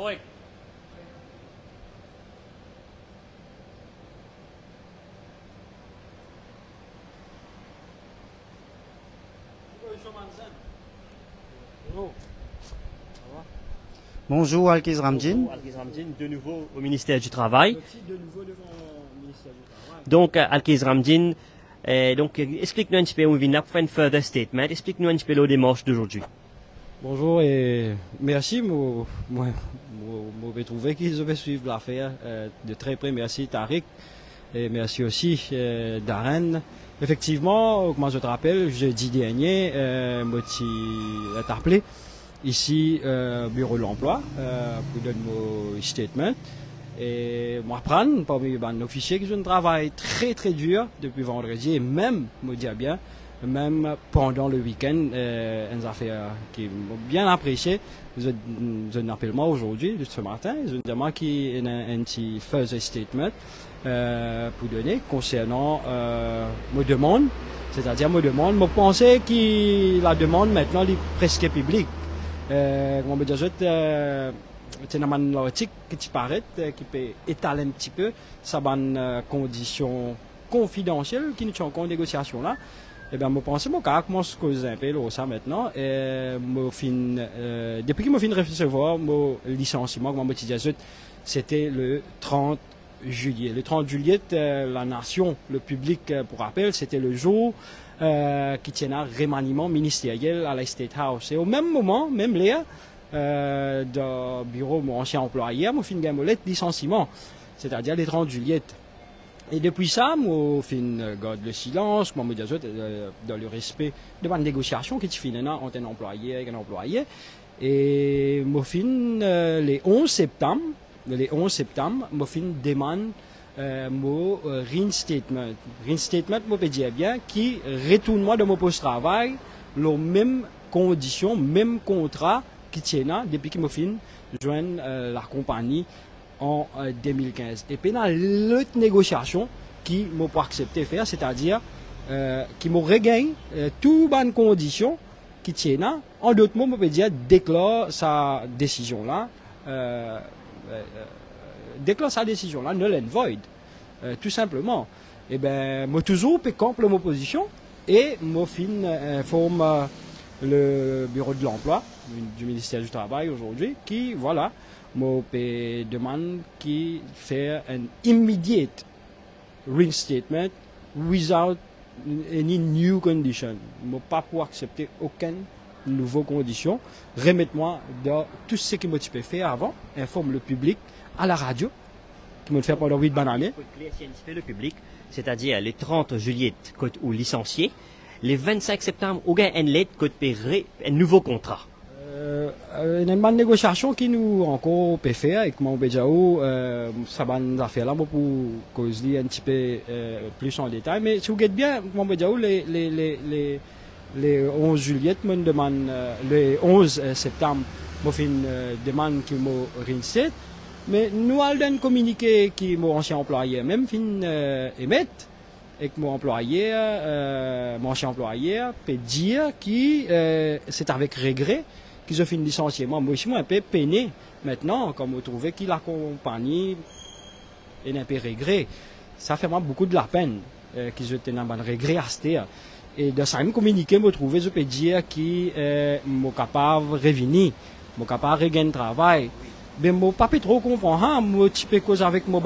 Correct. Bonjour Alkiz Ramdin. Bonjour, Alkiz Ramdin, de nouveau au ministère du Travail. Donc, Alkiz Ramdin, donc, explique-nous un petit peu où vient pour faire un further statement. Explique-nous un petit peu la démarche d'aujourd'hui. Bonjour et merci. Moi, j'ai trouvé qu'ils avaient suivi l'affaire de très près. Merci Tariq et merci aussi Darren. Effectivement, comme je te rappelle, jeudi dernier, moi t'ai appelé ici bureau de l'emploi pour donner mon statement. Et moi prendre parmi les officiers qui ont un travail très très dur depuis vendredi et même, me dire bien, même pendant le week-end, une affaire qui m'ont bien apprécié. Je n'appelle moi aujourd'hui, ce matin, je me demande qui est un petit further statement pour donner concernant me demande, c'est-à-dire me demande, me penser que la demande maintenant est presque publique. Comment me dire, c'est un article qui paraît, qui peut étaler un petit peu sa bonne condition confidentielle qui nous tient en compte négociation là. Eh bien, je pense que je commence à causer un peu ça maintenant. Depuis que je viens de recevoir mon licenciement, comme je disais, c'était le 30 juillet. Le 30 juillet, la nation, le public, pour rappel, c'était le jour qui tient un remaniement ministériel à la State House. Et au même moment, même là, dans le bureau de mon ancien employé, je fin une lettre de licenciement, c'est-à-dire le 30 juillet. Et depuis ça, je garde le silence, je me dis dans le respect de ma négociation qui est finie entre un employé et un employé. Et je fin le 11 septembre, je fin demande mon reinstatement. Reinstatement, je peux dire bien, qui retourne moi de mon poste de travail, les mêmes conditions, même contrat qui tient depuis que je fin joindre la compagnie en 2015. Et puis dans l'autre négociation qui m'a pas accepté faire, c'est-à-dire qui m'a regagne toutes les conditions qui tiennent. En d'autres mots, je peux dire déclare sa décision là, null and void, tout simplement. Et ben, moi toujours peux camper mon position et moi informe le bureau de l'emploi du ministère du Travail aujourd'hui qui voilà me demande qui fait un immediate reinstatement without any new condition. Je ne peux pas pour accepter aucune nouvelle condition. Remettez-moi dans tout ce que je peux faire avant, informe le public à la radio, qui me fait pendant 8 bonnes années. Le public, c'est-à-dire les 30 juillet, côté ou licencié, les 25 septembre, au gain une lettre, côté un nouveau contrat. Il y a une bonne négociation qui nous encore peut faire avec mon Béjaou, ça bonne affaire là pour causer un petit peu plus en détail. Mais si vous regardez bien, mon Béjaou, les 11 juillet, me demande, le 11 septembre, me fait une demande qui m'a réinséré. Mais nous avons un communiqué qui mon ancien employé même fin émettre et que mon ancien employé peut dire que c'est avec regret qu'ils ont fait un licenciement. Moi, je suis un peu peiné maintenant, comme vous trouvez que la compagnie est un peu regret. Ça fait moi beaucoup de la peine qu'ils ont un bon regret à ce terre. Et dans ce même communiqué, je peux dire que je suis capable de revenir, je suis capable de regagner le travail. Mais je ne peux pas trop comprendre. Je suis un peu cause avec mon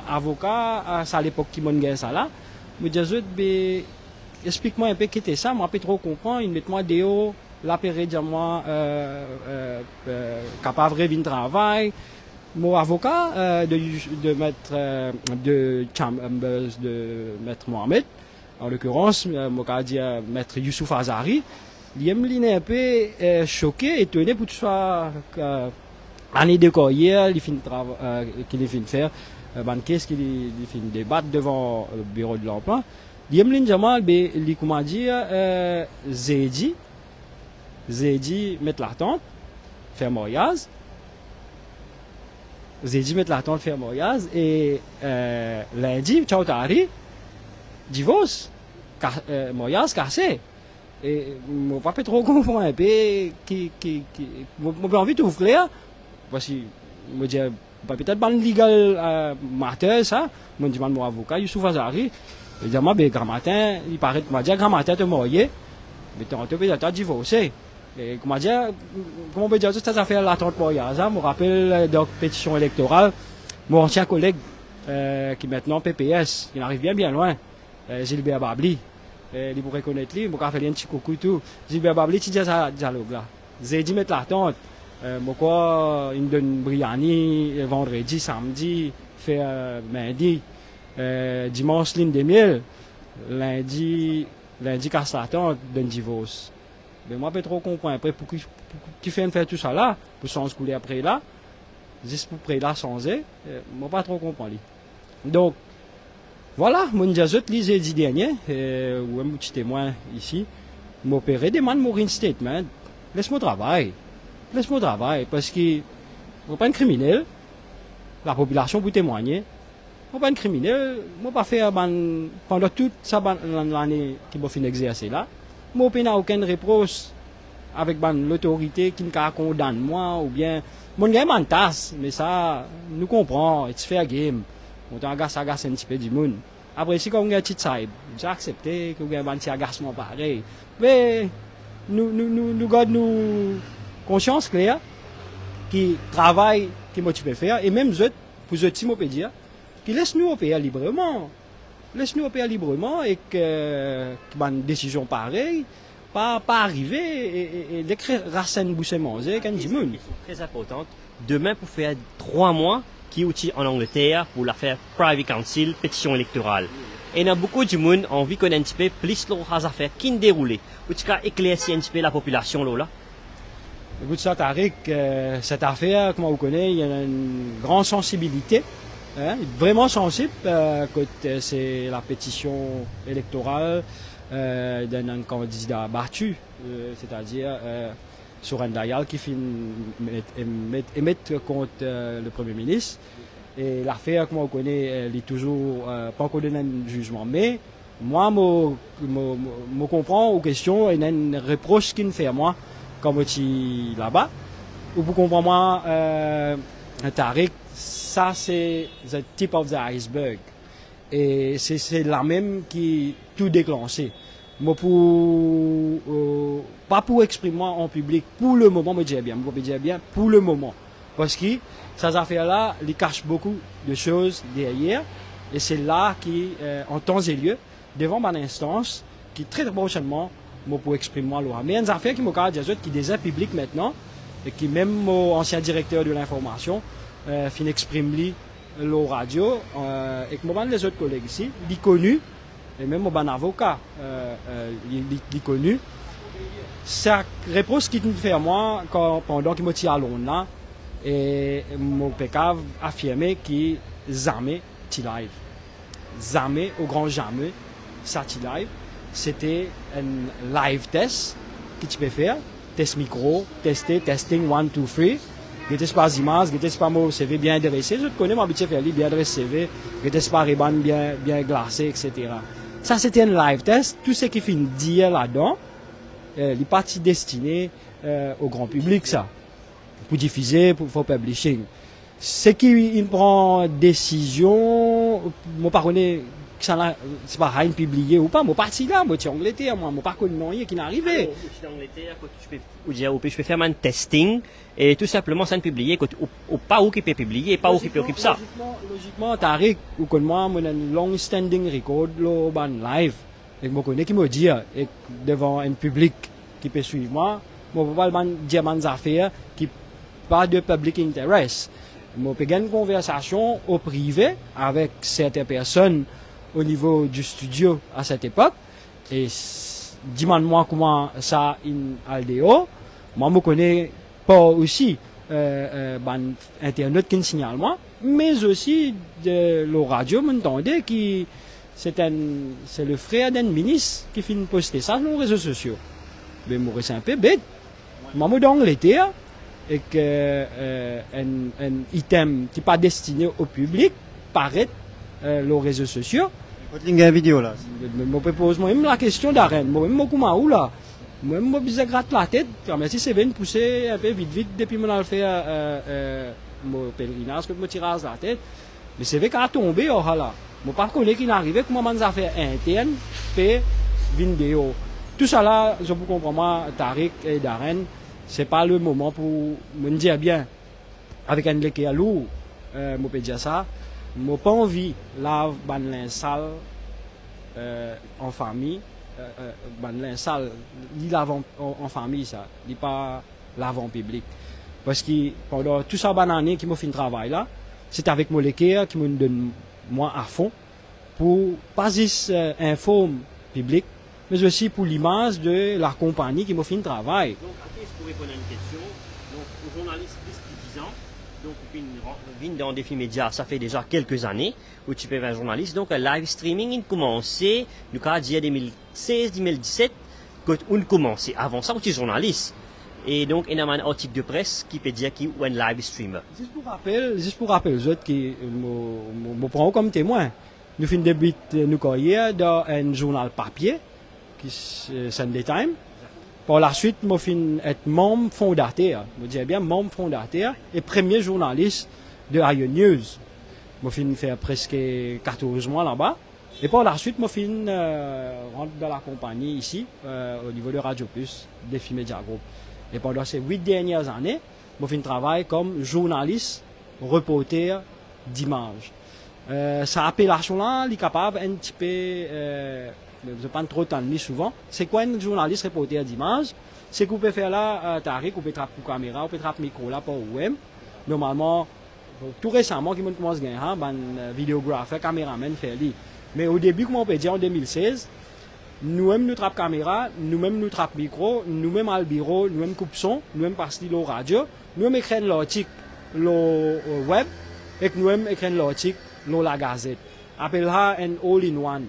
avocat à l'époque qui m'a gagné ça là. Je me dis, explique-moi un peu qui était ça, je ne peux pas trop comprendre. Il met moi dehors. La période, moi, capable de revenir travail. Mon avocat de maître Mohamed, en l'occurrence, mon candidat maître Youssouf Azari, il est un peu choqué, étonné pour tout ça. Année de carrière, il finit qu'il finit faire, qu'est-ce qu'il finit débattre devant le bureau de l'emploi. Il est comment dire, Zedi mettre la tente, faire mariage. Zedi mettre la tente, faire mariage. Et lundi, ciao tari, divorce, mariage cassé. Et mon papa trop comprend un peu, j'ai envie de vous clair. Voici me dit, peut-être ban legal matter ça, me dit mon avocat, Youssouf Azari, il dit moi ben grand matin, il paraît que m'a dit grand matin te marié, mais tu peut-être divorcé. Et comment dire, comment on peut dire toute cette affaire l'attente mariage, ça me rappelle donc pétition électorale, mon ancien collègue qui maintenant PPS, il arrive bien loin, Gilbert Babli. Il pourrait connaître lui, il pourrait faire un petit coucou tout. Gilbert Babli, tu dis ça dialogue là. J'ai dit mettre l'attente. Pourquoi il donne Briani vendredi, samedi, fait lundi, dimanche ligne de miel, lundi casse l'attente d'un divorce. Mais moi, je peux trop comprendre. Après, pour qui fait faire tout ça là, pour s'en couler après là, juste pour près là sans moi pas trop comprendre. Donc, voilà, mon diazot, les dit dernier, ou un petit témoin ici, m'opérer, demande mon statement. Laisse-moi travailler. Laisse-moi travailler, parce que, je ne suis pas un criminel. La population peut témoigner. Je ne suis pas un criminel. Je ne vais pas faire, pendant toute l'année qui m'a fait exercer là, je n'ai aucun reproche avec l'autorité qui me condamne moi, ou bien, mon gars m'en tasse, mais ça, nous comprenons, it's fair game. On t'agace un petit peu du monde. Après, si on a un petit saïb, j'ai accepté qu'on a un petit agacement pareil. Mais, nous gardons conscience claire, qui travaille, qui motive faire, et même pour eux, si on peut dire, qui laisse nous opérer librement. Laisse-nous opérer librement et que une décision pareille, pas arriver et d'écrire Racine Boucher-Manger, quand dit monde. Très importante. Demain, pour faire 3 mois, qui est outil en Angleterre pour la faire Privy Council, pétition électorale. Et il y a beaucoup de monde qui envie qu'on ait un petit peu plus les affaires qui ne déroulent. Ou tu as éclairci un petit peu la population là. Écoute ça, Tariq, cette affaire, comme vous connaissez, il y a une grande sensibilité. Hein, vraiment sensible quand c'est la pétition électorale d'un candidat battu, c'est-à-dire Soren Dayal qui fait émettre contre le Premier ministre. Et l'affaire, comme on connaît, elle est toujours pas encore donné un jugement. Mais moi, je comprends aux questions et il y a une reproche qu'il me fait à moi quand je suis là-bas. Ou pour comprendre moi, Tariq, ça c'est the tip of the iceberg. Et c'est la même qui tout déclenché. Moi pas pour exprimer en public, pour le moment, je dis bien, pour le moment. Parce que ces affaires-là, ils cachent beaucoup de choses derrière. Et c'est là qui, en temps et lieu, devant mon instance, qui très prochainement, moi pour exprimer moi là. Mais il y a des affaires qui m'ont qui déjà publiques maintenant, et qui même mon ancien directeur de l'information, fin exprime lui la radio, et que moi les autres collègues ici, ils connus, et même mon avocat, ils connus. Ça réponse qui me fait à moi pendant qu'il me tient à Londres, et mon PK affirmé que jamais live. Jamais, au grand jamais, ça live. C'était un live test que tu peux faire. Test micro, testing 1, 2, 3. Je teste pas images, je teste pas mon CV bien dressé. Je connais mon habitude de faire bien dressé CV. Je teste pas Reban bien glacé, etc. Ça, c'était un live test. Tout ce qui fait dire là-dedans, les parties destinées au grand public, ça. Pour diffuser, pour publishing. Ce qui prend décision, moi pas connais que ça c'est pas rien publié ou pas, moi parti là, moi en Angleterre, moi pas connu rien qui n'est arrivé. En Angleterre, je peux faire un testing et tout simplement ça ne publier ou pas où qui peut publier, pas où qui peut occuper ça. Logiquement, Tariq, ou comme moi, on a un long standing record live et moi connais qui me dit et devant un public qui peut suivre moi, moi peux pas dire des affaires qui pas de public interest. Moi peux gagner une conversation au privé avec certaines personnes au niveau du studio à cette époque et dis-moi comment ça in aldeo. Moi je connais pas aussi internet qui me signale moi, mais aussi de la radio m'entendait qui c'est le frère d'un ministre qui fait poster ça sur les réseaux sociaux. Mais moi c'est un peu bête. Moi je dans l'Angleterre et que un item qui n'est pas destiné au public paraît les réseaux sociaux. Il y a une vidéo là. Je pose moi-même la question d'arène. Moi-même, comment où là? Moi-même, je gratte la tête. Mais si c'est bien poussé un peu vite, depuis que je fais mon pèlerinage que me tirage la tête. Mais c'est vrai qu'à tomber, oh là. Moi, pas connaître qu'il arrive, comment on a fait interne, puis vidéo. Tout ça là, je vous comprends, moi, Tariq et Darren, c'est pas le moment pour me dire bien. Avec un leke à l'eau, je peux dire ça. Je pas envie de laver ban linge sale en famille. Ban linge sale, il lave en famille, ça. Il pas lave en public. Parce que pendant tout ça, année qui m'a fait un travail là, c'est avec mon leke qui me donne moi à fond pour pas juste informer public, mais aussi pour l'image de la compagnie qui m'a fait un travail. Donc, après, je pourrais poser une question. Donc, aux journalistes plus de 10 ans, donc, vient dans des films médias, ça fait déjà quelques années, où tu peux être un journaliste. Donc, le live streaming, il a commencé, nous, quand il y a 2016-2017, quand on a commencé. Avant ça, on était journaliste. Et donc, il y a un article de presse qui peut dire qu'il y a un live streamer. Juste pour rappeler, les autres qui me prennent comme témoin. Nous faisons début nous carrière dans un journal papier, qui est Sunday Time. Par la suite, je suis être membre fondateur. Je dis bien membre fondateur et premier journaliste de Ion News. Je suis fait presque 14 mois là-bas. Et par la suite, je suis rentré dans la compagnie ici, au niveau de Radio Plus, Défi Media Group. Et pendant ces 8 dernières années, je fais un travail comme journaliste, reporter d'images. Cette appellation-là, il est capable un petit peu, je ne pas trop t'ennuyer souvent. C'est quoi un journaliste reporter d'images? C'est qu'on peut faire là, Tariq, on peut trapper pour caméra, on peut trapper micro là pour web. Normalement, tout récemment, qui commence à gagner, un vidéographe, caméraman fait lui. Mais au début, comme on peut dire en 2016, nous-mêmes nous trappons caméra, nous-mêmes nous trappons micro, nous-mêmes à le bureau, nous-mêmes coupe son, nous-mêmes par stylo radio, nous-mêmes écrivons l'article, le web, et nous-mêmes écrivons l'article, la gazette. Appelle ça un all-in-one.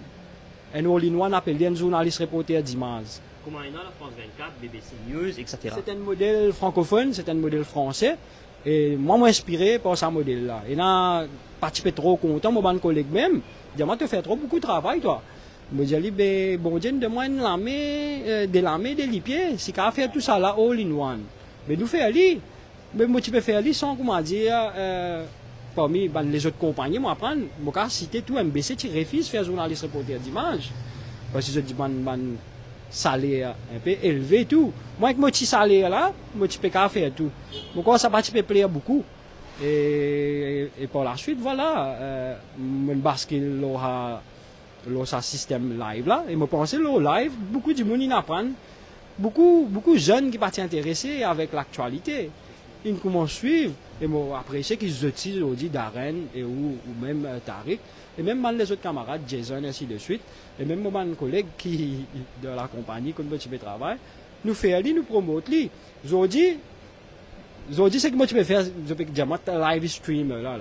Un all-in-one appelle un journaliste reporter d'images. Comment il y a la France 24, BBC News, etc. C'est un modèle francophone, c'est un modèle français. Et moi, je suis inspiré par ce modèle-là. Et là, pas trop content, mon collègue même, il dit, moi, tu fais trop beaucoup de travail, toi. Je me dis, ben, bon Dieu, demande de l'armée, des pieds. Si tu as fait tout ça là, all in one. Mais nous faisons aller. Mais moi, tu peux faire aller sans, comment dire, parmi les autres compagnies, moi, apprendre, moi, citer tout MBC, tu refuses de faire journaliste reporter d'image. Parce que je dis, salaire un peu élevé et tout. Moi, avec mon petit salaire là, moi, tu peux faire tout. Donc, ça va te plaire beaucoup. Et par la suite, voilà, mon basket, ce système live là, et je pense que le live, beaucoup de monde y apprennent, beaucoup de jeunes qui sont intéressés avec l'actualité. Ils commencent à suivre, et moi apprécié qu'ils utilisent aujourd'hui Darren ou même Tariq, et même les autres camarades, Jason et ainsi de suite, et même mon collègue qui de la compagnie, comme tu peux travailler, nous fait aller, nous promote lui. Aujourd'hui, c'est que moi tu peux faire, je peux dire, moi live stream là,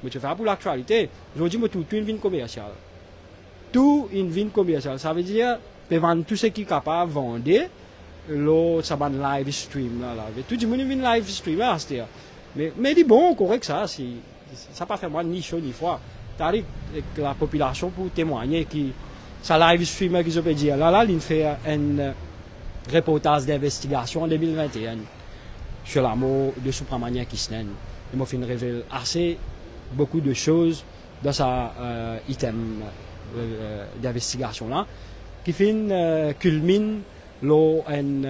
moi tu fais pour l'actualité. Aujourd'hui, moi tout une vie commerciale. Tout une vie commerciale. Ça veut dire, peut vendre tout ce qui est capable de vendre, ça va live stream là. Tout le monde vient live stream là, c'est-à-dire. Mais dis bon, correct ça, ça pas fait moi ni chaud ni froid. Tariq avec la population pour témoigner qui ça live stream qui je peux dire. Là, il fait un reportage d'investigation en 2021 sur la mort de Supramania Kisnen. Il m'a fait une révélation assez beaucoup de choses dans sa item d'investigation là, qui fait culmine une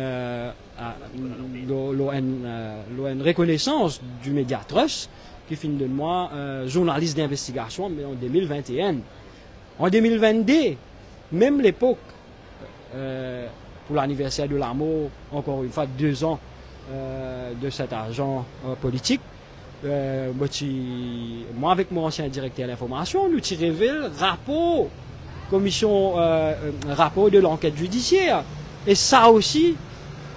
reconnaissance du Médiatrust, qui fait de moi journaliste d'investigation en 2021. En 2022, même l'époque, pour l'anniversaire de la mort, encore une fois 2 ans de cet agent politique, moi avec mon ancien directeur d'information, nous tirons le rapport, rapport de l'enquête judiciaire. Et ça aussi,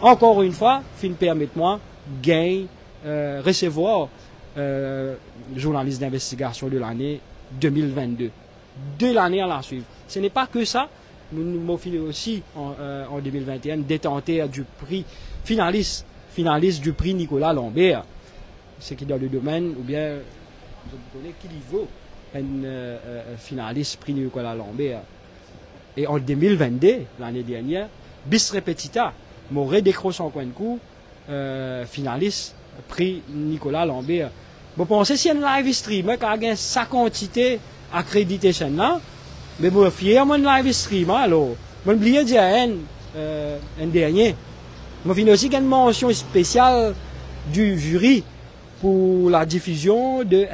encore une fois, permet-moi de recevoir journaliste d'investigation de l'année 2022. De l'année à la suivre. Ce n'est pas que ça. Nous m'offrons aussi en 2021 détenteur du prix finaliste du prix Nicolas Lambert. Ce qui est dans le domaine, ou bien, je vous connais qui vaut un finaliste prix Nicolas Lambert. Et en 2022, l'année dernière, bis repetita, m'aurait décroché en coin de coup, finaliste prix Nicolas Lambert. Je pense que si un live streamer qui a sa quantité accréditée chaîne là, mais je suis fier de mon live streamer alors. Je oublié de dire un dernier. Je finis aussi une mention spéciale du jury pour la diffusion de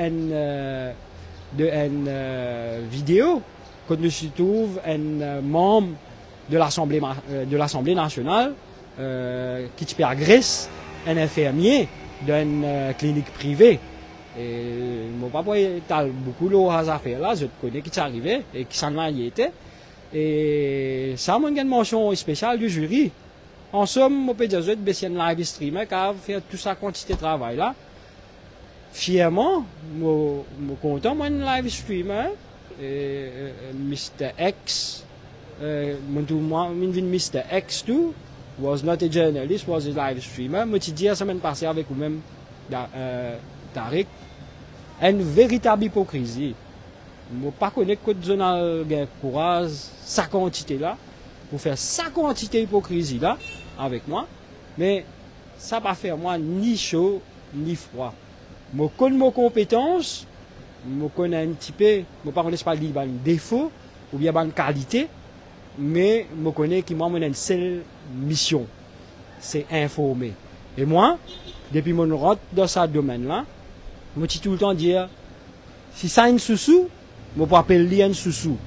vidéo quand nous se trouve un membre de l'Assemblée nationale qui peut agresser un infirmier d'une clinique privée. Et mon papa a beaucoup de affaires là, je connais qui est arrivé et qui s'en a été. Et ça, c'est une mention spéciale du jury. En somme, je peux dire que c'est un live streamer qui a fait toute sa quantité de travail là. Fièrement, je suis content de live streamer. Mr. X, Mr. X too, was not a journalist, was a live streamer. Je dis la semaine passée avec vous-même, Tariq, une véritable hypocrisie. Je ne pas connaître que le journal a courage, sa quantité là, pour faire sa quantité d'hypocrisie là, avec moi, mais ça ne va pas faire moi ni chaud, ni froid. Je connais mes compétences, je connais un petit peu, je ne connais pas les défauts ou bien les qualités, mais je connais qu'il m'a une seule mission, c'est informer. Et moi, depuis mon route dans ce domaine-là, je dis tout le temps dire, si ça a une sous-sous, je peux appeler un sous-sous.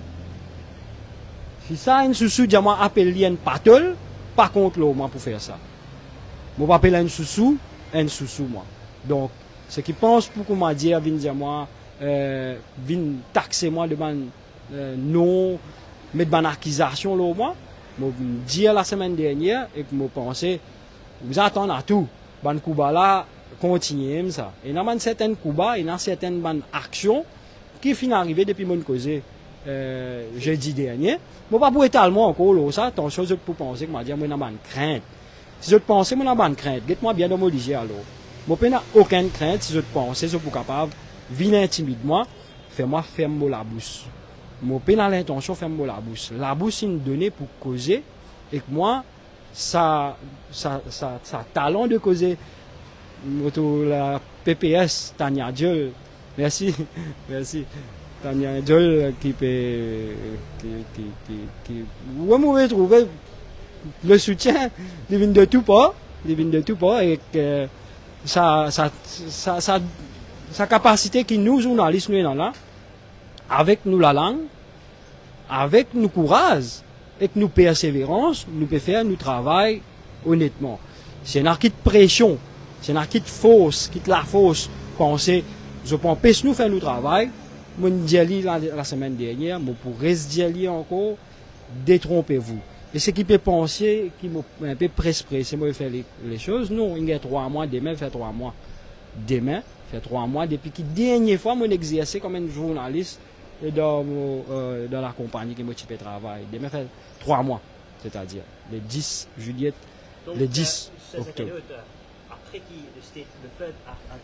Si ça a une sous-sous, je vais appeler un patol, pas contre l'eau, moi, pour faire ça. Je peux appeler un sous-sous, moi. Donc, ce qui pense pour qu'on m'a dit, vient dire moi, vient taxer moi de non, mettre une accusation là, moi. Je dis la semaine dernière et que je pensais, vous attendez à tout. Ban Cuba là, continuez ça. Et dans certaines Cuba, il y a certaines actions qui finissent d'arriver depuis mon causé jeudi dernier. Je ne vais pas étaler encore là, ça, attention, je peux penser que je vais dire, moi, j'ai une crainte. Si je pense que j'ai une crainte, dites-moi bien dans mon ligier alors. Je n'ai aucune crainte si je pense que je suis capable de venir intimider moi, faire-moi fermer la bouche. Je n'ai pas l'intention de fermer la bouche. La bouche, c'est une donnée pour causer et que moi, ça talent de causer. La PPS, Tania Diol, merci, merci. Tania Diol qui peut, où vous pouvez trouver le soutien, il vient de tout pas, et que sa capacité qui nous, journalistes, nous, là, avec nous la langue, avec nous courage, et que nous persévérance, nous pouvons faire nous travail honnêtement. C'est un acquis de pression, c'est un acquis de force, qui la force, penser, je peux empêcher nous faire nous travail. Mon diali la semaine dernière, je pourrais dire encore, détrompez-vous. Et ce qui peut penser, qui m'a un peu pressé, moi faire les choses, non, il y a 3 mois, demain, fait 3 mois. Demain, fait 3 mois, depuis que dernière fois, mon exercé comme un journaliste dans la compagnie qui m'a typé travail. Demain, fait 3 mois, c'est-à-dire le 10 juillet, le 10 octobre. Après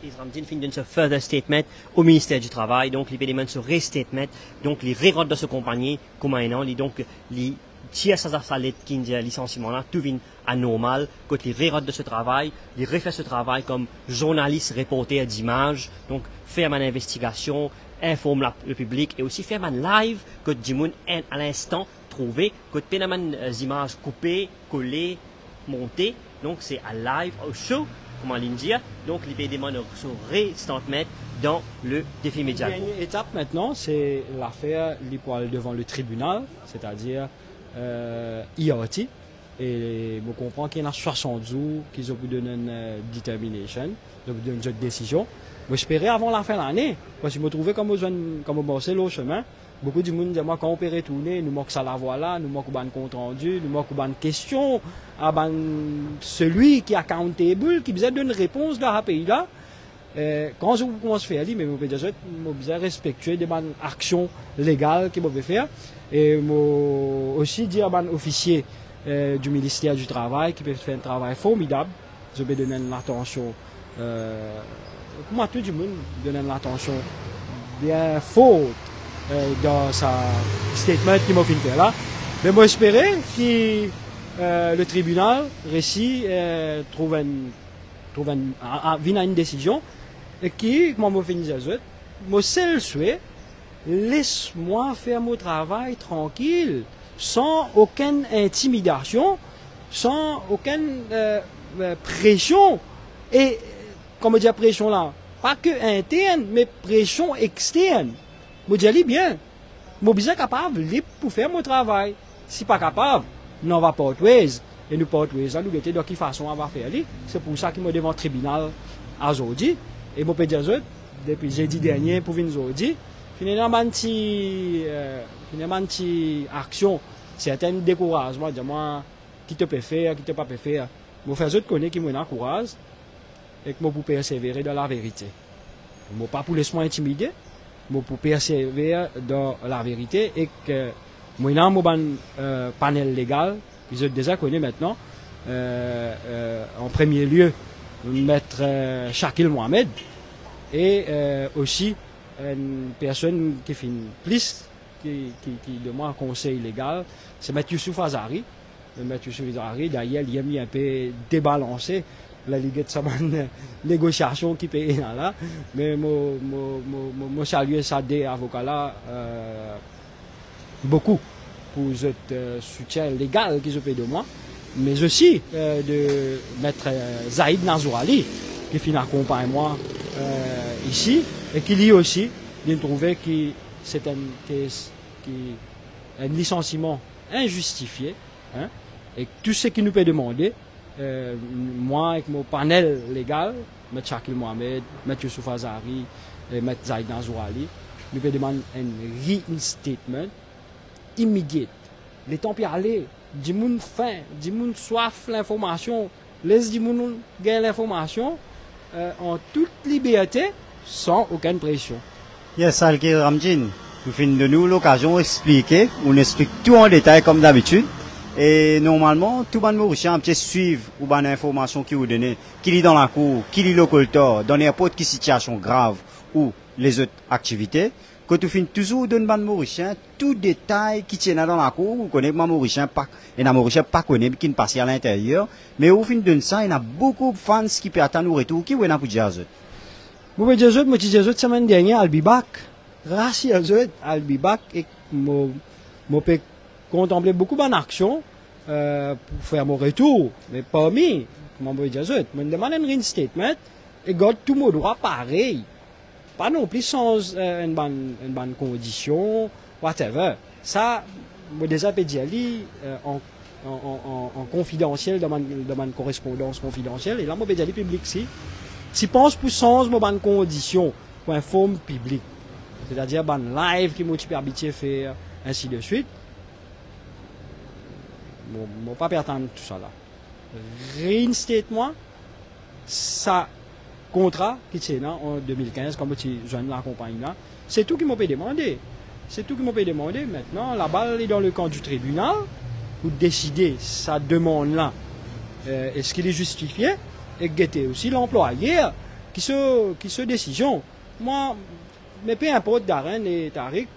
le Ramdin finit de ce further statement au ministère du Travail, donc les éléments de ce restatement, donc les rérotes de ce compagnie, comme un an, donc les tiers sa salet qui dit licenciement là, tout vient anormal, quand les rérotes de ce travail, les refait ce travail comme journaliste reporter d'images, donc faire une investigation, informe le public et aussi faire un live que du monde à l'instant trouvé, que tu as des images coupées, collées, montées, donc c'est à live, au show, comment dire, donc les demandes se réinstaller dans le défi média. La dernière étape maintenant, c'est l'affaire devant le tribunal, c'est-à-dire IRT. Et je comprends qu'il y en a 60 jours qu'ils ont donné une determination, une décision. J'espérais avant la fin de l'année, parce que je me trouvais comme on bossait le chemin. Beaucoup de monde dit moi quand on peut retourner, nous manque ça la voilà, nous manque un compte rendu, nous manque une question à celui qui est accountable, qui besoin d'une réponse dans ce pays là. Quand je commence à faire, mais je besoin respecter des actions légales qu'il peut faire et aussi dire à un officier du ministère du travail qui peut faire un travail formidable. Je vais donner l'attention, comment tout le monde donne l'attention bien forte dans sa statement qui m'a fait là. Mais moi j'espérais que le tribunal réussit trouve une décision et qui, moi, me finis à mon seul souhait, laisse-moi faire mon travail tranquille, sans aucune intimidation, sans aucune pression. Et, comme on dit pression là, pas que interne, mais pression externe. Je dis bien, je suis capable pour faire mon travail. Si pas capable, nous va pas autre. Et nous pas autre, nous mettons de quelle façon on va faire. C'est pour ça qu'il me devant le tribunal aujourd'hui. Et je peux dire, depuis jeudi dernier, pour venir aujourd'hui, finalement, une action, certains découragement, dis-moi, qui te peut faire, qui te pas peut faire. Je fais autre connaître qui m'encourage et que je peux persévérer dans la vérité. Je ne pas pour laisser moi intimider, je peux persévérer dans la vérité et que moi, dans mon panel légal, ils ont déjà connu maintenant, en premier lieu, maître Shakil Mohamed et aussi une personne qui fait plus, qui demande un conseil légal, c'est M. Youssouf Azari. M. Youssouf Azari, d'ailleurs, il a mis un peu débalancé la Ligue de sa négociation qui paye là. Mais je salue ça des avocats là beaucoup pour ce soutien légal qu'ils ont payé de moi. Mais aussi de maître Zaïd Nazourali qui finit accompagner moi ici et qui lui aussi vient trouver que c'est un licenciement injustifié, hein, et tout ce qui nous peut demander, moi avec mon panel légal, M. Shakil Mohamed, M. Youssouf Azari et M. Zaïd Nazourali, nous peut demander un reinstatement immédiat. Les temps pour aller, du monde faim, du monde soif l'information, laisse du monde gagner l'information en toute liberté, sans aucune pression. Yes, Alkir Ramjin, nous finissons de nous l'occasion d'expliquer, on explique tout en détail comme d'habitude. Et normalement, tout le monde Mauricien peut suivre ou bonne information qui vous donne, qui est dans la cour, qui est le collecteur, dans n'importe quelle situation grave ou les autres activités. Quand tu finis toujours d'un ban Mauricien, tout détail qui tient dans la cour, vous connaissez ma Mauricien pas, et un Mauricien pas connu, qui ne passe à l'intérieur. Mais au fin de ça, il y a beaucoup de fans qui peuvent attendre au retour, qui veulent pour dire ça. Vous pouvez dire ça, moi, je dis ça, semaine dernière, I'll be back. Grâce à ça, I'll be back, et je peux contempler beaucoup d'action pour faire mon retour. Mais parmi, comment je dire ça, je me demande un reinstatement, et garde tout mon droit pareil. Pas non plus sans une bonne condition, whatever. Ça, je déjà peux dire en confidentiel, dans ma correspondance confidentielle, et là, je peux dire public si. Si pense pour sans bonne condition, pour informer public, c'est-à-dire ban live qui m'a habitué à faire, ainsi de suite. Je ne pas perdre tout ça là. Reinstatement, ça contrat qui est là en 2015, comme tu joins la compagnie là, c'est tout qui m'a demandé. C'est tout qui m'a demandé. Maintenant, la balle est dans le camp du tribunal pour décider sa demande là. Est-ce qu'il est justifié? Et guetter aussi l'employé qui se décision. Moi, mais peu importe Darren et Tariq,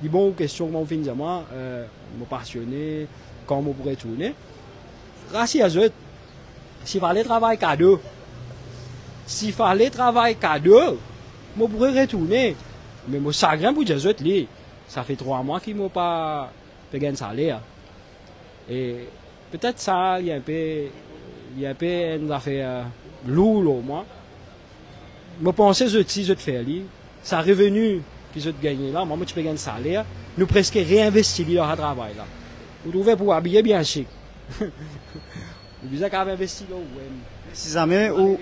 ils bon question comment on finit à moi, me passionné, comment on pourrait tourner. Grâce à eux, s'il fallait travailler cadeau, je pourrais retourner. Mais mon chagrin pour les autres, ça fait 3 mois qu'ils m'ont pas payé un salaire. Et peut-être ça, il y a un peu une affaire lourde au moins. Je pensais que si je te fais ça revenu que je te gagne là, moi tu peux gagner un salaire, nous presque réinvestir dans le travail là. Vous trouvez pour habiller bien chic. Vous avez qu'à investir là. Si jamais ou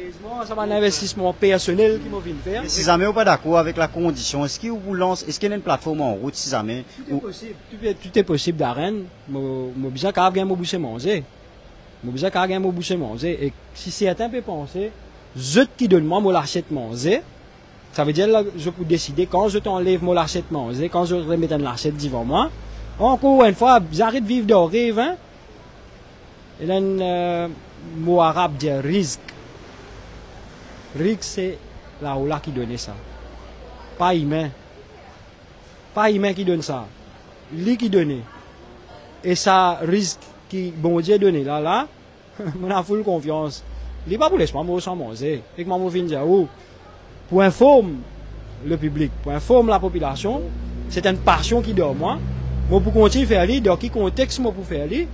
ça va un investissement personnel qui m'a venu faire. Si jamais ou pas d'accord avec la condition, est-ce qu'il vous lance, est-ce qu'il y a une plateforme en route si jamais tout est possible, tout est possible Darren, moi besoin qu'à gagner mon boucher manger. Moi besoin qu'à gagner mon boucher manger et si certains peuvent penser je qui donne moi mon l'achète manger, ça veut dire là je peux décider quand je t'enlève mon l'achète manger, quand je remets une l'achète devant moi. Encore une fois, j'arrête de vivre dans le rêve, hein. Et là, un mot arabe dit risque. Risque, c'est la oula qui donne ça. Pas humain. Pas humain qui donne ça. Lui qui donne. Et ça, risque qui, bon Dieu donne là, on a full confiance. Il n'est pas pour laisser moi sans manger. Et que moi, je viens dire, oh, pour informer le public, pour informer la population. C'est une passion qui dort moi. Moi pour continuer à faire aller, dans quel contexte moi pour faire aller,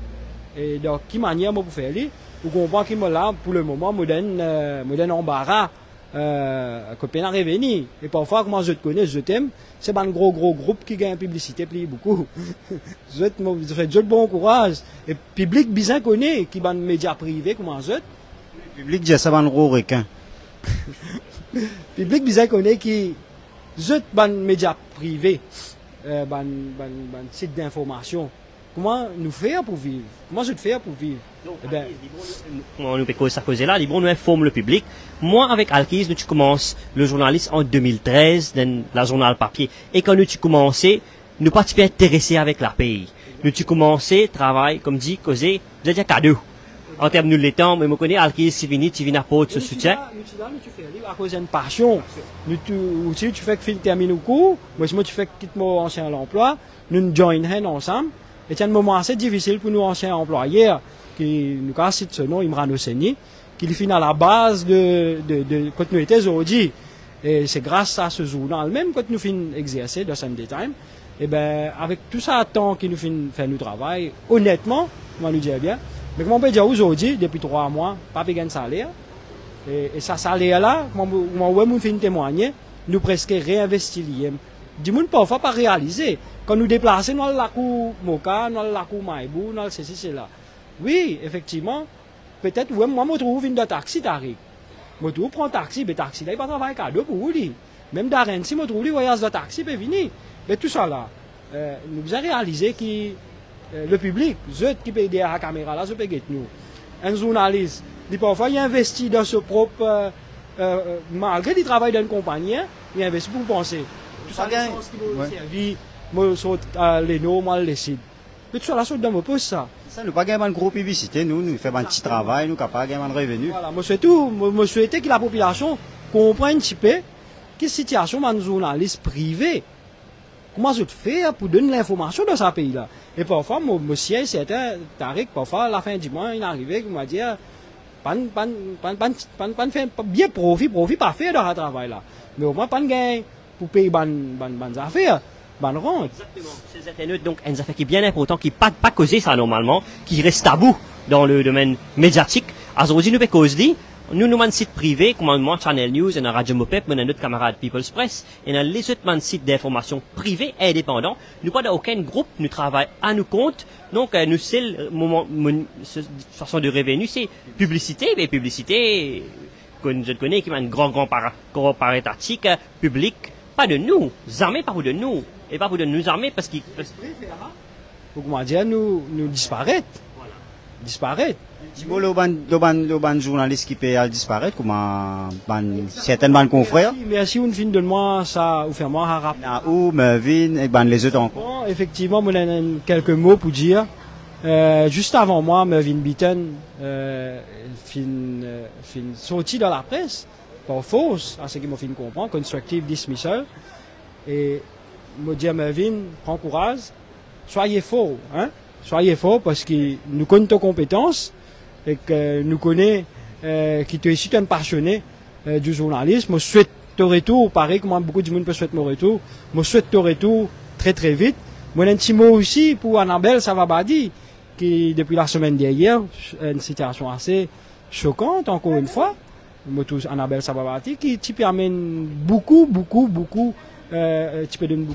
et dans quelle manière moi pour faire aller, pour comprendre qu'il me là pour le moment, me donne embarras, que peine à revenir. Et parfois, comment je te connais, je t'aime, c'est un gros groupe qui gagne publicité, plie beaucoup. Je te fais de bon courage. Et le public bien connaît, qui est média privé, comment je. Le public dit ça, un gros requin. Le public bien connaît qui, je ban média privé, ban site d'information. Comment nous faire pour vivre? Comment je te fais pour vivre? Eh ben, comment nous peut ça causer là, nous informe le public. Moi, avec Alkis, nous tu commences le journaliste en 2013 dans la journal papier. Et quand nous tu commencé, nous pas tu intéressé avec la pays. Nous tu commencé, travail, comme dit, causer, je dis cadeau. En termes de l'étang, mais je connais Alkis, si tu viens apporter ce soutien. Nous tu fais à cause d'une passion. Nous tu fais que film termine au cours. Moi, tu fais que quitte mon ancien emploi. Nous join hand ensemble. Et c'est un moment assez difficile pour nous anciens employés, qui nous casse ce nom, Imran Hosseini, qui finit à la base de quand nous étions aujourd'hui. Et c'est grâce à ce journal, même quand nous finissons exercer de Sunday Time, et ben, avec tout ça, temps qui nous finissons faire notre travail, honnêtement, on va nous dire bien, mais comment on peut dire aujourd'hui, depuis 3 mois, pas payer un salaire, et ça salaire-là, comment on finit témoigner, nous presque réinvestir l'IM. Du monde parfois pas réalisé. Quand nous déplaçons dans le lac Moka, dans le lac Maïbou, dans le ceci, c'est là. Oui, effectivement, peut-être, ouais, moi, je trouve une taxi, Tariq. Je trouve prendre taxi, mais taxi, là, il va travailler cadeau pour vous, lui. Même d'Arène, si je trouve les voyages de taxi, peut venir. Mais tout ça là, nous avons réalisé que le public, ceux qui peut aider à la caméra là, je peux aider nous. Un journaliste, parfois, il investit dans ce propre, malgré qu'il travaille dans une compagnie, il investit pour penser. Tout ça, l'essence qui m'a servi, moi, saute à l'ENO, moi, le site. Mais tout ça, la saute dans mon poste, ça. Ça, nous pas gagner une grosse publicité, nous faisons un petit travail, nous capables de gagner un revenu. Voilà, moi, souhaitais que la population comprenne un petit peu quelle situation un journaliste privé. Comment je fais pour donner l'information dans ce pays-là. Et parfois, mon siège, c'était Tariq, parfois, à la fin du mois, il arrivait, il m'a dit, pas bien profit, pas faire dans ce travail-là. Mais au moins, pas de gain pour payer bonnes affaires, bonnes rentes. Exactement. C'est donc une affaire qui est bien importante, qui pas causé ça normalement, qui reste tabou dans le domaine médiatique. Aujourd'hui, nous peut causer, nous avons un site privé, comme moi, Channel News, et Radio Mopep, mais notre camarade People's Press, et dans les autres sites d'information privés et indépendants. Nous pas aucun groupe, nous travaillons à nous compte. Donc, nous, c'est le moment, façon de revenu, c'est publicité, mais publicité, que je connais, qui est un grand paritatique, public, pas de nous, armés pas pour de nous, et pas pour de nous armer parce qu'ils... Pour comment dire, nous disparaître. Voilà. Disparaître. Le ban journaliste qui peut disparaître, comment certaines bandes confrères. Merci, une fin de moi, ça, ou faire moi, harap. Ou Mervyn, et les autres encore. Bon, effectivement, moi, j'ai quelques mots pour dire. Juste avant moi, Mervyn Beaton, fin sorti dans la presse, par force, à ce qui m'a fait comprendre, constructive dismissal. Et, me dire Mervyn, prends courage, soyez fort, hein. Soyez fort parce que nous connaissons tes compétences et que nous connaissons que tu es aussi un passionné du journalisme. Je souhaite ton retour, pareil comme beaucoup de monde peut souhaiter mon retour. Je souhaite ton retour très très vite. Moi, un petit mot aussi pour Annabelle Savabadi, qui depuis la semaine dernière, une situation assez choquante encore une fois. Annabelle Savabadi qui permet beaucoup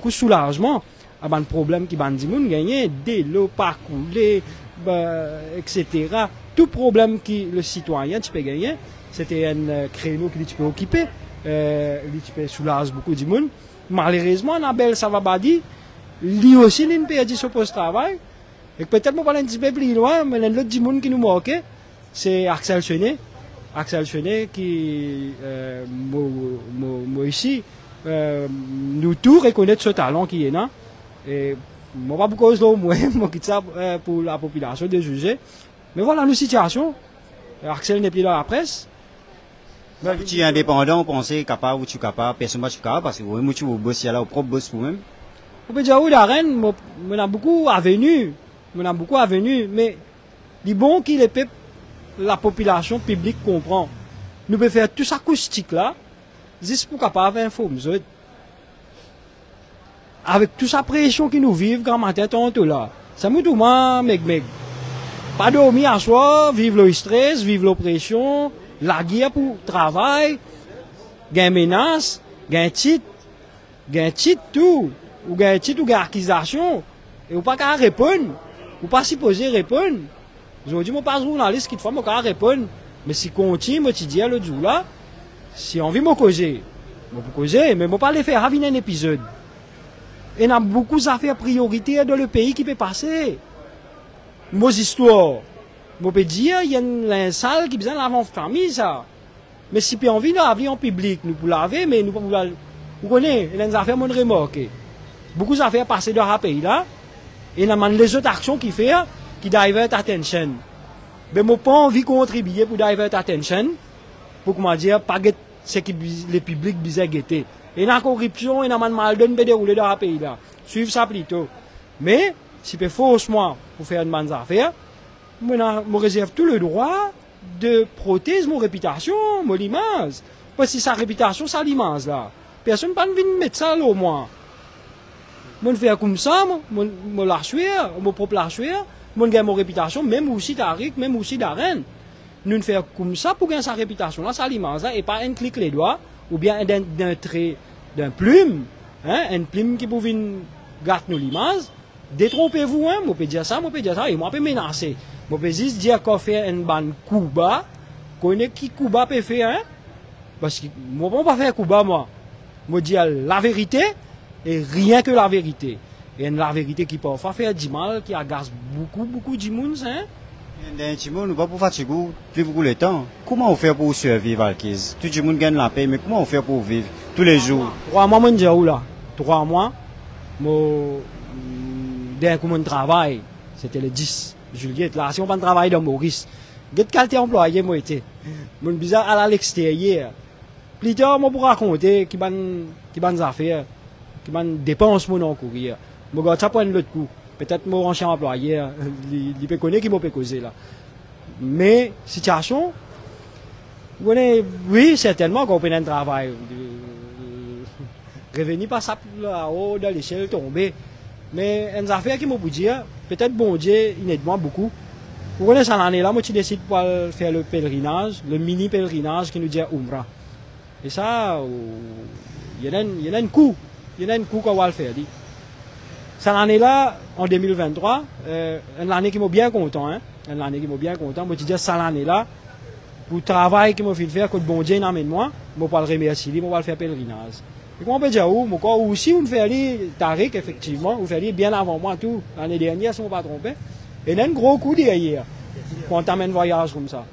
soulagement à un problème qui bandi moun gagné des lots pas coulés, etc. Tout problème qui le citoyen tu peux gagner, c'était un créneau qui tu peux occuper, tu peux soulager beaucoup de monde. Malheureusement, Annabelle Savabadi, lui aussi il perdu son poste de travail. Et peut-être moi pas un petit peu plus loin, mais l'autre du monde qui nous manque, c'est Axel Chenet. Axel Chenet qui moi ici nous tous reconnaître ce talent qui est là. Et moi pas beaucoup de moi quitte ça pour la population de juger. Mais voilà nos situations. Axel n'est plus dans la presse. Tu es indépendant, on pensait capable ou tu es capable, personne ne capable parce que moi tu es boss là au propre boss pour même. On peut dire oui Darren, on a beaucoup avenue, mais du bon qu'il est la population publique comprend. Nous pouvons faire tout ça acoustique là. juste pour capable informer. Avec toute sa pression qui nous vivent quand matin tout là. Ça me tout mec. Pas dormir à soir, vivre le stress, vivre l'oppression, la guerre pour travail, gain menace, gain titre tout, ou gain titre ou gain accusation, et ou pas qu'à répondre, ou pas supposé répondre. Aujourd'hui, moi pas journaliste qui te fait moi qu'à répondre, mais si continue, moi tu dis à l'autre jour là, si on veut me causer, mais moi pas les faire ravi un épisode. Et il y a beaucoup d'affaires prioritaires dans le pays qui peut passer. Moi, histoire. Moi, peux dire, il y a une salle qui besoin de laver en famille, ça. Mais si on envie de laver en public, nous pouvons laver, mais nous pouvons vous connaissez, il y a des affaires, moi, je remarque. Beaucoup d'affaires passées dans le pays, là. Et il y a les autres actions qui font, qui divert attention. Mais moi, pas envie de contribuer pour divert attention. Pour, comment dire, pas ce que le public besoin guetter. Et la corruption, et la mal donne de dérouler dans le pays, là. Suivre ça plutôt. Mais, si peut faussement pour faire une bonne affaire, moi réserve tout le droit de protéger mon réputation, mon image. Parce que sa réputation, ça l'image là. Personne ne peut venir mettre ça là au moins. Moi, je fais comme ça, moi l'archuer, mon propre l'archuer, moi gagne mon réputation, même aussi d'Arik, même aussi d'Arène. Nous faisons comme ça pour gagner sa réputation là, ça l'image là, et pas un clic les doigts, ou bien d'un trait, d'un plume, hein, une plume qui peut venir gâter nous l'image. Détrompez-vous, hein, moi peux dire ça, et moi peux menacer. Moi peux juste dire qu'on fait un ban Cuba, connaît qui Cuba peut faire, hein, parce que moi peux pas faire Cuba, moi. Moi dis la vérité, et rien que la vérité. Et la vérité qui peut faire du mal, qui agace beaucoup de monde, hein. Nous ne pas pour fatiguer plus beaucoup le temps. Comment on fait pour survivre, Alkiz? Tout le monde gagne la paix, mais comment on fait pour vivre tous les jours? 3 mois, je dis où là? 3 mois, moi, dès que mon travail, c'était le 10 juillet, là, si on pas de travail dans Maurice, quel qualité employé, moi, était? Mon bizarre à l'extérieur. Plus tard, moi, pour raconter, qui ban affaires, qui ban dépenses, mon en courir. Moi, quand ça prend l'autre coup. Peut-être mon ancien employé, il peut connaître qui m'a causé là. Mais, situation, vous connaissez, oui, certainement qu'on peut un travail. Revenir pas ça là-haut, dans l'échelle tombée. Mais, une affaire qui m'a pu dire, peut-être bon Dieu, il aide moi beaucoup. Vous connaissez, cette année-là, moi, tu décides pour faire le pèlerinage, le mini pèlerinage qui nous dit Umrah. Et ça, il y en a un coup. Il y en a un coup qu'on va le faire. Cette année-là, en 2023, une année qui m'a bien content, hein. Une année qui m'a bien content. Moi, tu dis, cette année-là, pour le travail que m'a fait faire, que le bon Dieu n'amène moi, moi, pas le remercier, moi, pas le faire pèlerinage. Et comment on peut dire où? Moi, aussi, on fait aller, Tariq, effectivement, on fait aller bien avant moi, tout. L'année dernière, si on ne pas trompé. Et il y a un gros coup derrière, quand on t'amène voyage comme ça.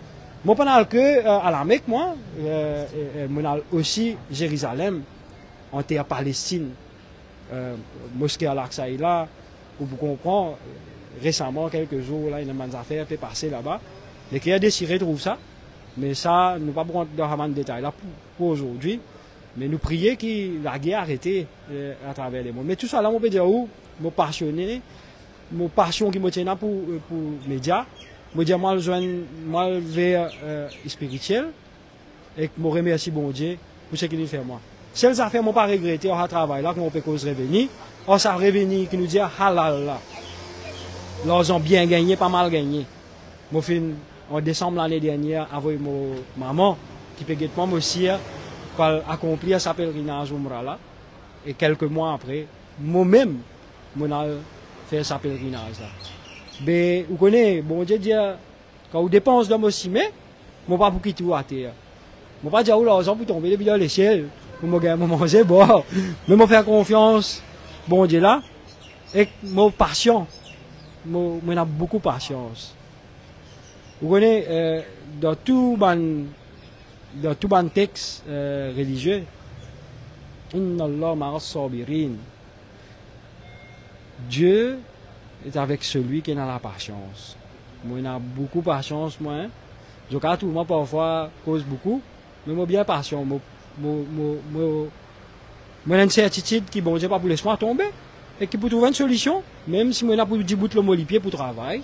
Moi, pendant que, à la Mecque, moi, moi, aussi, Jérusalem, en terre Palestine. Mosquée Al-Aqsa est là, pour vous comprendre, récemment, quelques jours, là, il y a des affaires qui sont passées là-bas. Les qui a décidé de trouver ça, mais ça, nous ne pouvons pas rentrer dans le détail là pour aujourd'hui. Mais nous prions que la guerre arrêtée à travers les mondes. Mais tout ça, là, on peut dire où, mon passionné, mon passion qui me tient pour les médias, je dis moi, je vers spirituel, et je remercie bon Dieu pour ce qu'il fait moi. Celles affaires m'ont pas regretté on travail là qu'on peut cause revenir on ça revenir qui nous dit halal là ils ont bien gagné pas mal gagné moi fin en décembre l'année dernière avec mon maman qui peut guetter moi aussi pour accomplir sa pèlerinage Umrah là et quelques mois après moi-même mon a fait sa pèlerinage là mais vous connaissez bon Dieu dit quand vous dépensez dans mon ciment moi pas pour quitter à terre moi pas dire où l'argent pour tomber depuis dans l'échelle pour me manger, bon, mais me faire confiance, bon Dieu là, et mon passion, moi j'ai beaucoup de patience. Vous connaissez, dans tout ban texte religieux, Inna Allah ma'as sabirin. Dieu est avec celui qui a la patience. Moi j'ai beaucoup de patience, moi. Je crois que tout le monde parfois cause beaucoup, mais moi bien patient. Moi, une certitude qui bon Dieu pas pour laisser moi tomber et qui peut trouver une solution, même si moi n'a pas du bout le molipier pour travail,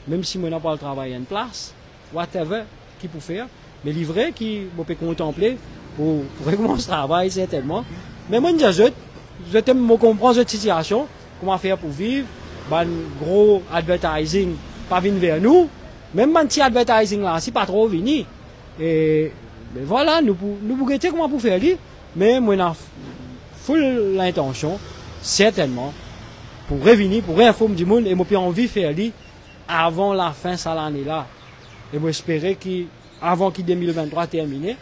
même si moi n'a pas le travail en place, whatever qui peut faire, mais livré qui peut contempler pour recommencer ce travail, certainement. Mais moi, je t'aime comprendre cette situation, comment faire pour vivre, ben, gros advertising, pas venir vers nous, même un petit advertising là, c'est pas trop venu. Et, mais voilà, nous pouvons comment pour faire lui, mais moi, j'ai full l'intention, certainement, pour revenir, pour réinformer du monde, et moi, j'ai envie de faire lui avant la fin de l'année là. Et moi, j'espérais qu'avant que 2023 termine, je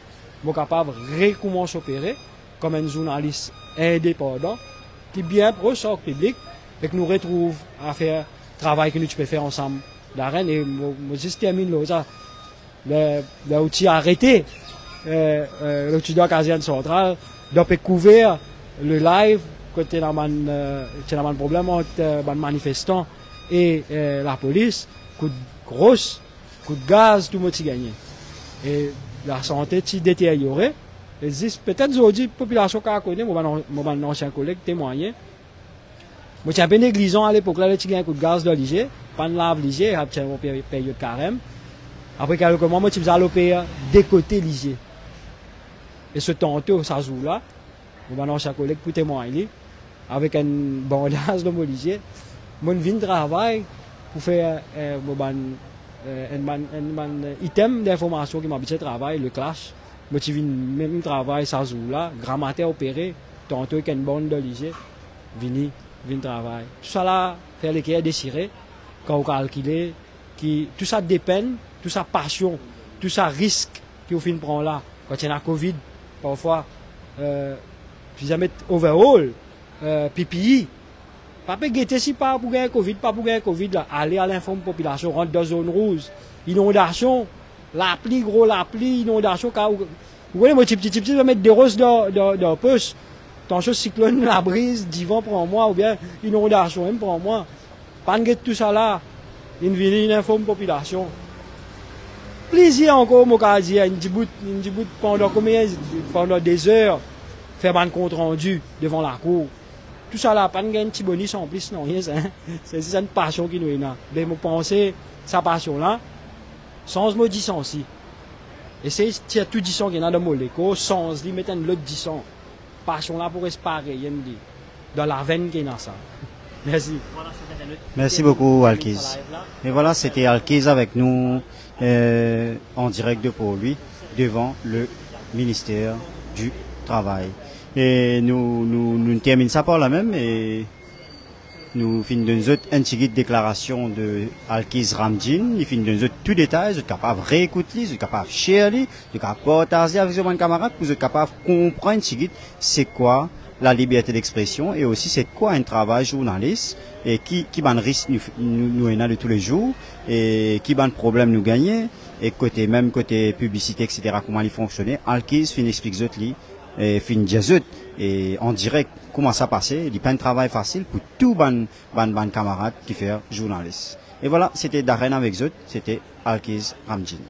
suis capable de recommencer à opérer comme un journaliste indépendant qui est bien proche au public et que nous retrouve à faire le travail que nous pouvons faire ensemble d'arène. Et moi, je termine l'outil arrêté, l'outil de la caserne centrale, de couvrir le live côté dans un problème entre les manifestants et la police, coup de gaz, tout le monde a gagné. Et la santé est détériorée. Et peut-être aujourd'hui, la population qui a connu, mon ancien collègue témoigné. Moi, j'ai un peu négligent à l'époque, là, j'ai un coup de gaz dans l'IG, pas de lave l'IG, j'ai une période de carême. Après, quelques mois, moi, j'ai allé des côtés l'IG. Et ce tantôt, ça joue là, mon ancien collègue pour témoigner, avec un bandage de mon l'IG. Moi, je viens de travail pour faire un item d'information qui m'habite à travail, le clash. Moi, je viens même travail, ça joue là, grammaire opéré, tantôt avec une bande de l'IG, viens travail. Tout ça là, faire les cahiers désirés, quand on calcule, tout ça dépend, tout ça passion, tout ça risque qu'on finit prendre là. Quand il y a la Covid, parfois, puis jamais overall, PPI, pas peut guetter si pas pour gagner Covid, pas pour gagner Covid, là, aller à l'informe population, rentrer dans zone rouge, inondation, l'appli, inondation, vous voyez, moi, petit, je vais mettre des roses dans le poche. Tension cyclone, la brise, divan prend moi, ou bien inondation, même prend moi. Pas de tout ça là, une informe population. Plaisir encore, mon cas, une bout pendant des heures, faire un compte rendu devant la cour. Tout ça là, pas de petit bonus en plus, non, rien, c'est une passion qui nous est là. Mais vous pensez, sa passion là, sans me licencier. Et c'est tout disant qu'il y a dans mon écho, sans lui mettre l'autre disant. Passion là pour espérer, dans la veine qui est dans ça. Merci. Merci beaucoup, Alkiz. Et voilà, c'était Alkiz avec nous en direct de Port-Louis devant le ministère du Travail. Et nous terminons ça par là même et nous finissons une petite déclaration de Alkiz Ramdin. Il finit de tout détail, vous êtes capable de réécouter, vous êtes capable de share, vous êtes capable de partager avec vos camarades, vous êtes capable de comprendre c'est quoi la liberté d'expression et aussi c'est quoi un travail journaliste et qui ban risque nous en a de tous les jours et qui ban problème nous gagner et côté publicité etc. comment il fonctionne. Alkiz finit explique et fin diazut et en direct comment ça passait, il pas un travail facile pour tout ban camarades qui fait journaliste. Et voilà, c'était Darren avec eux, c'était Alkiz Ramdin.